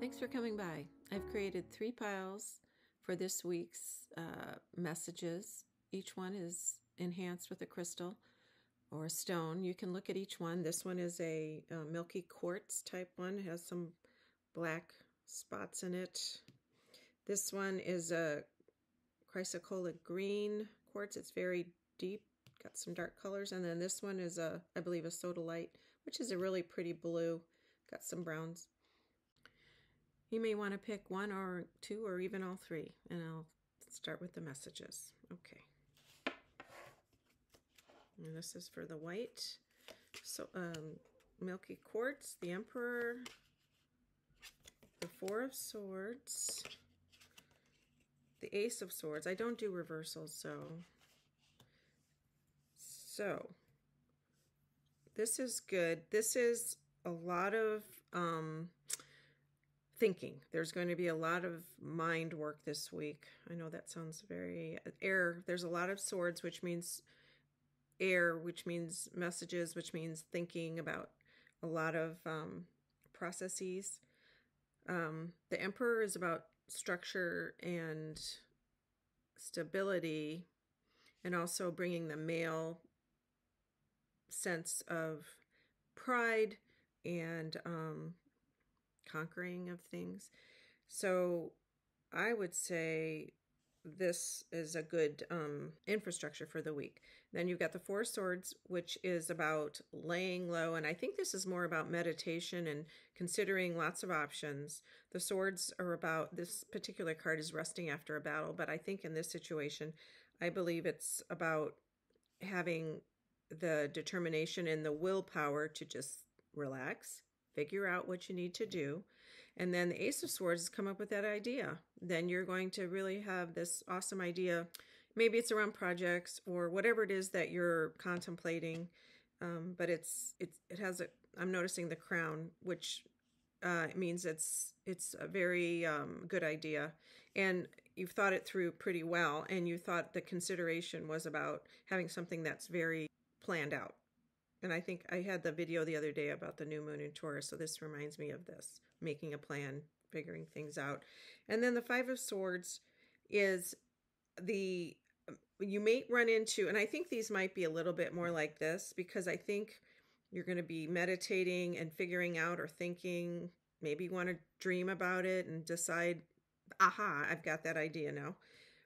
Thanks for coming by. I've created 3 piles for this week's messages. Each one is enhanced with a crystal or a stone. You can look at each one. This one is a milky quartz type one. It has some black spots in it. This one is a chrysocolla green quartz. It's very deep, got some dark colors. And then this one is I believe a sodalite, which is a really pretty blue, got some browns. You may want to pick 1 or 2 or even all 3, and I'll start with the messages. Okay. And this is for the white. So, milky quartz, the Emperor, the 4 of Swords, the Ace of Swords. I don't do reversals, so this is good. This is a lot of thinking. There's going to be a lot of mind work this week. I know that sounds very air. There's a lot of swords, which means air, which means messages, which means thinking about a lot of processes. The Emperor is about structure and stability, and also bringing the male sense of pride and conquering of things. So I would say this is a good infrastructure for the week. Then you've got the 4 of Swords, which is about laying low, and I think this is more about meditation and considering lots of options. The Swords are about, this particular card is resting after a battle, but I think in this situation, I believe it's about having the determination and the willpower to just relax, figure out what you need to do. And then the Ace of Swords has come up with that idea. Then you're going to really have this awesome idea. Maybe it's around projects or whatever it is that you're contemplating. But it has a, I'm noticing the crown, which means it's a very good idea. And you've thought it through pretty well. And you thought the consideration was about having something that's very planned out. And I think I had the video the other day about the new moon in Taurus, so this reminds me of this, making a plan, figuring things out. And then the 5 of Swords is you may run into, and I think these might be a little bit more like this, because I think you're going to be meditating and figuring out or thinking, maybe you want to dream about it and decide, aha, I've got that idea now.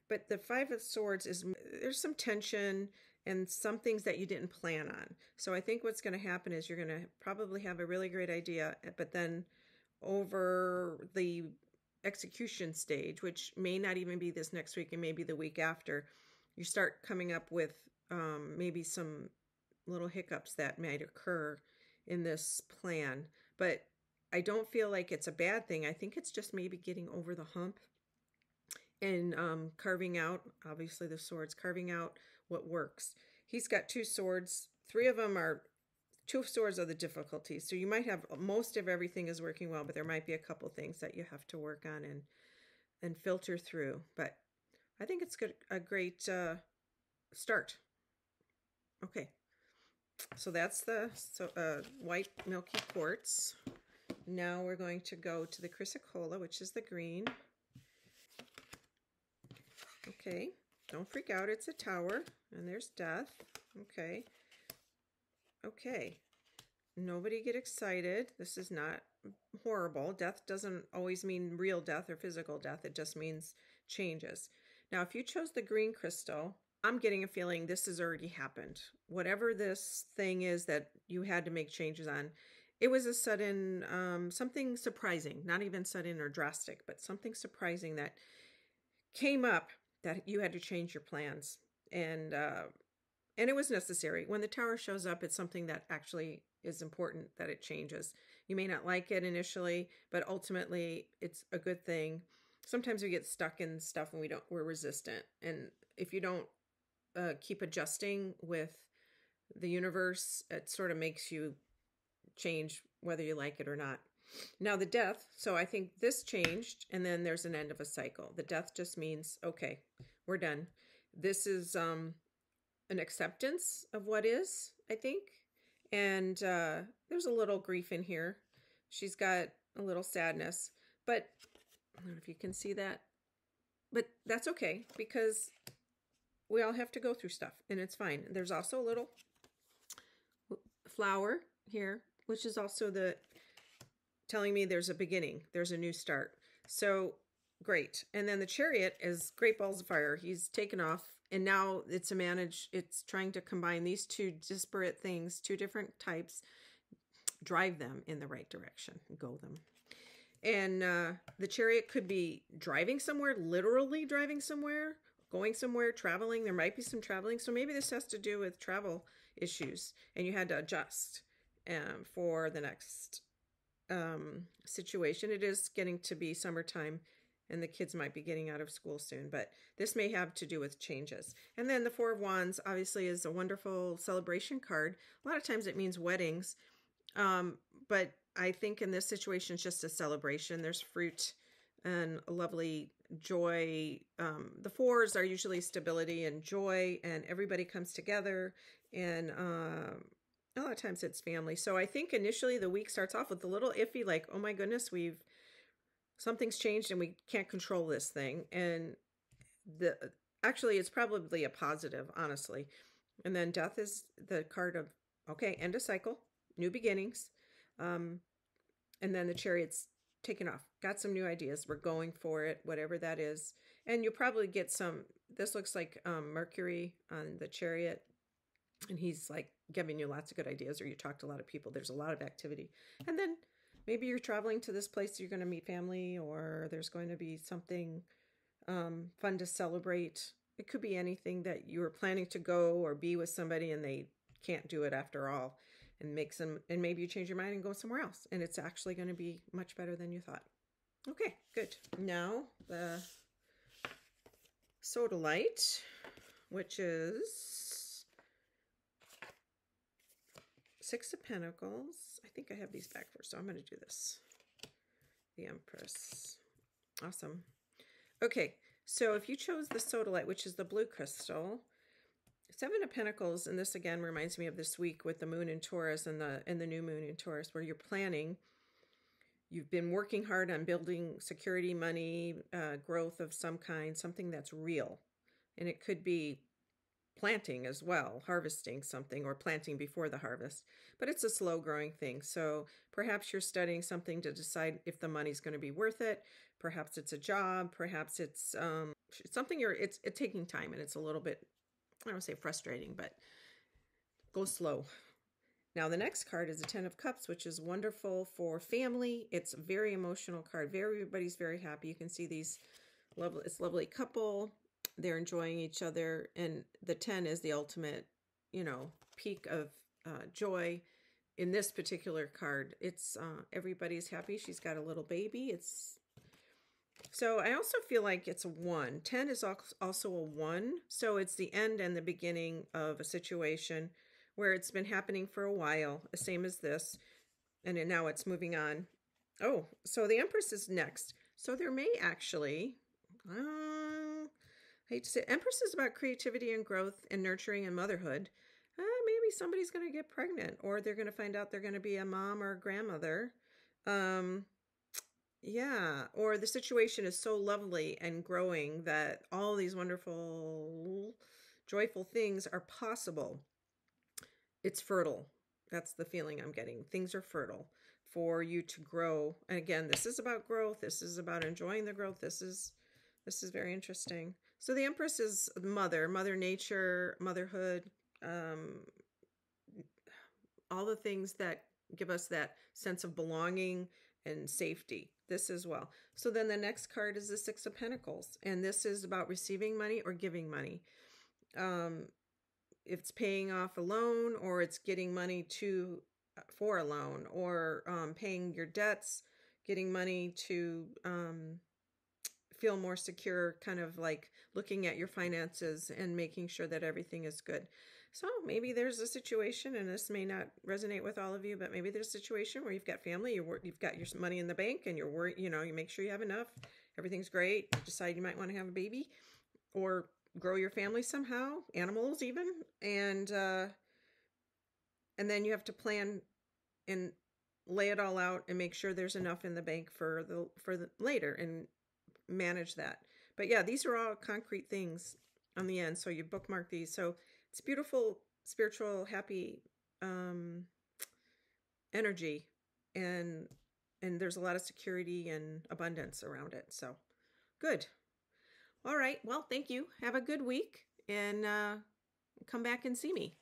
But the 5 of Swords is, there's some tension and some things that you didn't plan on. So I think what's going to happen is you're going to probably have a really great idea, but then over the execution stage, which may not even be this next week and maybe the week after, you start coming up with maybe some little hiccups that might occur in this plan. But I don't feel like it's a bad thing. I think it's just maybe getting over the hump and carving out, obviously the swords, carving out what works. He's got 2 swords. 3 of them are, 2 swords are the difficulties. So you might have most of everything is working well, but there might be a couple things that you have to work on and filter through. But I think it's good, a great start. Okay, so that's the white milky quartz. Now we're going to go to the chrysocolla, which is the green. Okay, don't freak out, it's a tower, and there's death. Okay, nobody get excited. This is not horrible. Death doesn't always mean real death or physical death. It just means changes. Now, if you chose the green crystal, I'm getting a feeling this has already happened. Whatever this thing is that you had to make changes on, it was a sudden, something surprising, not even sudden or drastic, but something surprising that came up that you had to change your plans. And it was necessary. When the tower shows up, it's something that actually is important that it changes. You may not like it initially, but ultimately it's a good thing. Sometimes we get stuck in stuff and we're resistant. And if you don't keep adjusting with the universe, it sort of makes you change whether you like it or not. Now the death, so I think this changed, and then there's an end of a cycle. The death just means, okay, we're done. This is an acceptance of what is, I think. And there's a little grief in here. She's got a little sadness. But I don't know if you can see that. But that's okay, because we all have to go through stuff, and it's fine. There's also a little flower here, which is also telling me there's a beginning. There's a new start. So great. And then the Chariot is great balls of fire. He's taken off, and now it's it's trying to combine these two disparate things, two different types, drive them in the right direction, go them. And the Chariot could be driving somewhere, literally driving somewhere, going somewhere, traveling. There might be some traveling. So maybe this has to do with travel issues, and you had to adjust for the next situation. It is getting to be summertime, and the kids might be getting out of school soon, but this may have to do with changes. And then the Four of Wands obviously is a wonderful celebration card. A lot of times it means weddings, but I think in this situation it's just a celebration. There's fruit and a lovely joy. The fours are usually stability and joy, and everybody comes together, and a lot of times it's family. So I think initially the week starts off with a little iffy, like, oh my goodness, something's changed and we can't control this thing. And actually it's probably a positive, honestly. And then Death is the card of, okay, end a cycle, new beginnings. And then the Chariot's taken off, got some new ideas. We're going for it, whatever that is. And you'll probably get this looks like Mercury on the Chariot. And he's like giving you lots of good ideas, or you talk to a lot of people. There's a lot of activity. And then maybe you're traveling to this place, you're going to meet family, or there's going to be something fun to celebrate. It could be anything that you were planning to go or be with somebody and they can't do it after all, and maybe you change your mind and go somewhere else, and it's actually going to be much better than you thought. Okay, good. Now the sodalite, which is Six of Pentacles. I think I have these back first, so I'm going to do this. The Empress. Awesome. Okay, so if you chose the sodalite, which is the blue crystal, Seven of Pentacles, and this again reminds me of this week with the moon in Taurus and the new moon in Taurus, where you're planning. You've been working hard on building security, money, growth of some kind, something that's real. And it could be planting as well, harvesting something, or planting before the harvest. But it's a slow growing thing. So perhaps you're studying something to decide if the money's going to be worth it. Perhaps it's a job. Perhaps it's something it's taking time, and it's a little bit, I don't want to say frustrating, but go slow. Now the next card is the Ten of Cups, which is wonderful for family. It's a very emotional card. Everybody's very happy. You can see this lovely couple. They're enjoying each other, and the 10 is the ultimate, peak of joy. In this particular card, it's everybody's happy. She's got a little baby. So I also feel like it's a 1. 10 is also a 1. So it's the end and the beginning of a situation where it's been happening for a while, the same as this, and now it's moving on. Oh, so the Empress is next. So there may actually, I hate to say, Empress is about creativity and growth and nurturing and motherhood. Maybe somebody's going to get pregnant, or they're going to find out they're going to be a mom or a grandmother. Yeah, or the situation is so lovely and growing that all these wonderful, joyful things are possible. It's fertile. That's the feeling I'm getting. Things are fertile for you to grow. And again, this is about growth. This is about enjoying the growth. This is very interesting. So the Empress is mother nature, motherhood, all the things that give us that sense of belonging and safety. This as well. So then the next card is the Six of Pentacles, and this is about receiving money or giving money. It's paying off a loan, or it's getting money for a loan, or paying your debts, getting money to feel more secure, kind of like looking at your finances and making sure that everything is good. So maybe there's a situation, and this may not resonate with all of you, but maybe there's a situation where you've got family, you've got your money in the bank, and you're worried, you make sure you have enough, everything's great, you decide you might want to have a baby, or grow your family somehow, animals even, and then you have to plan and lay it all out and make sure there's enough in the bank for the later and manage that. But yeah, these are all concrete things on the end. So you bookmark these. So it's beautiful, spiritual, happy energy, and there's a lot of security and abundance around it. So good. All right. Well, thank you. Have a good week, and come back and see me.